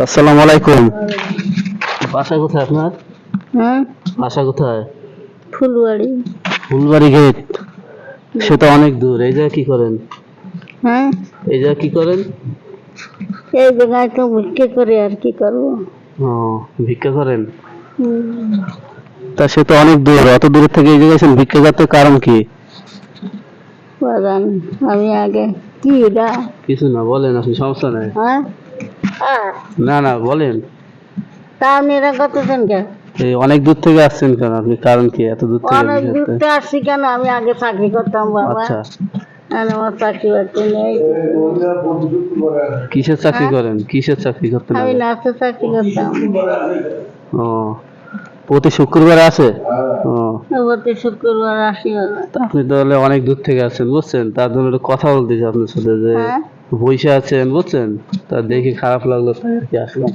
আসসালামু আলাইকুম। বাসা কোথায় আপনার? হ্যাঁ, বাসা কোথায়? ফুলবাড়ি। ফুলবাড়ি গেট। সে তো অনেক দূর। এই জায়গায় কি করেন? হ্যাঁ, এই জায়গায় কি করেন? এই জায়গায় তো ভিক্ষে করে আর কি করবো। ও, ভিক্ষা করেন। হুম, তা সে তো অনেক দূর, অত দূর থেকে এই জায়গায় এসেছেন ভিক্ষা করতে, কারণ কি? বাগান। আমি আগে কি এটা? কিছু না, বলেন, আপনি, সমস্যা নাই। হ্যাঁ, না না, বলেন। তা আপনি এরা করতেছেন কেন? এই অনেক দূর থেকে আসছেন কেন আপনি, কারণ কি এত দূর থেকে অনেক ভিক্ষা করতে? দূরতে আসছি কেন? আমি আগে চাকরি করতাম বাবা। আচ্ছা, আর আমার চাকরি বাকরি নেই। কিসের চাকরি হ্যাঁ? করেন? কিসের চাকরি করতেন আমি আগে? নাচের চাকরি করতাম। ও, প্রতি শুক্রবার আছে? ও, প্রতি শুক্রবার আসি। তা আপনি তাহলে অনেক দূর থেকে আসছেন, বুঝছেন, তার জন্য একটু কথা বলতেছি আপনার সাথে, যে হ্যাঁ, বসে আছেন, বুঝছেন, তা দেখে খারাপ লাগলো, তাই আর কি আসলাম।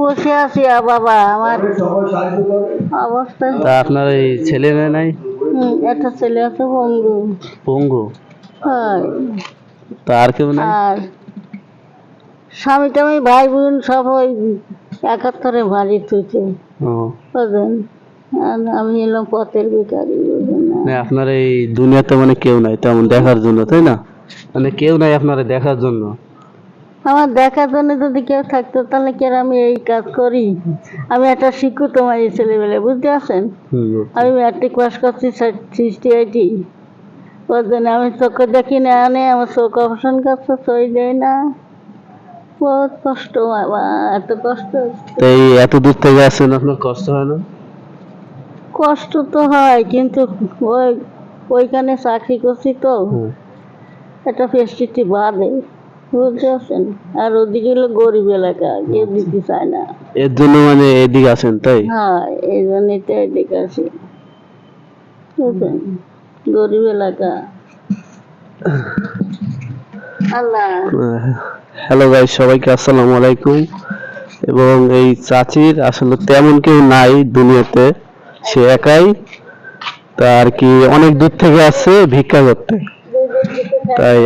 বসে আছি বাবা, আমার অবস্থা। তা আপনার এই ছেলে মেয়ে নাই? একটা ছেলে আছে বন্ধু। পঙ্গু? হয়। তা আর কেউ নাই? আর স্বামী টামি ভাই বোন সব ওই 71-এ বাড়ি থুইছে, ও, বুঝলেন। আর আমি এলাম পথের ভিখারি, বুঝলেন না। না আপনার এই দুনিয়াতে মানে কেউ নাই তেমন দেখার জন্য, তাই না? মানে কেউ নাই আপনার দেখার জন্য। আমার দেখার জন্য যদি কেউ থাকতো তাহলে কি আর আমি এই কাজ করি? আমি একটা শিক্ষিত মাই ছেলেবেলে, বুঝতে পারছেন। আমি ম্যাট্রিক পাস করছি 68-ই, বুঝলেন। আমি চোখে দেখি না, আনে আমার চোখ অপারেশন করছে, সই দেয় না। বহুত কষ্ট বাবা, এত কষ্ট। তো এই এত দূর থেকে আসছেন, আপনার কষ্ট হয় না? কষ্ট তো হয়, কিন্তু ওই ওইখানে চাকরি করছি তো, একটা ফেস্টিটি বাদে, বুঝতে পারছেন। আর ওদিকে হলো গরিব এলাকা, কেউ দিতে চায় না। এর জন্য মানে এদিকে আসেন, তাই? হ্যাঁ, এই জন্যই তো এদিকে আছি, বুঝলেন। গরিব এলাকা। আল্লাহ। হ্যালো গাইস, সবাইকে আসসালামু আলাইকুম। এবং এই চাচির আসলে তেমন কেউ নাই দুনিয়াতে, সে একাই। তা আর কি অনেক দূর থেকে আসছে ভিক্ষা করতে, তাই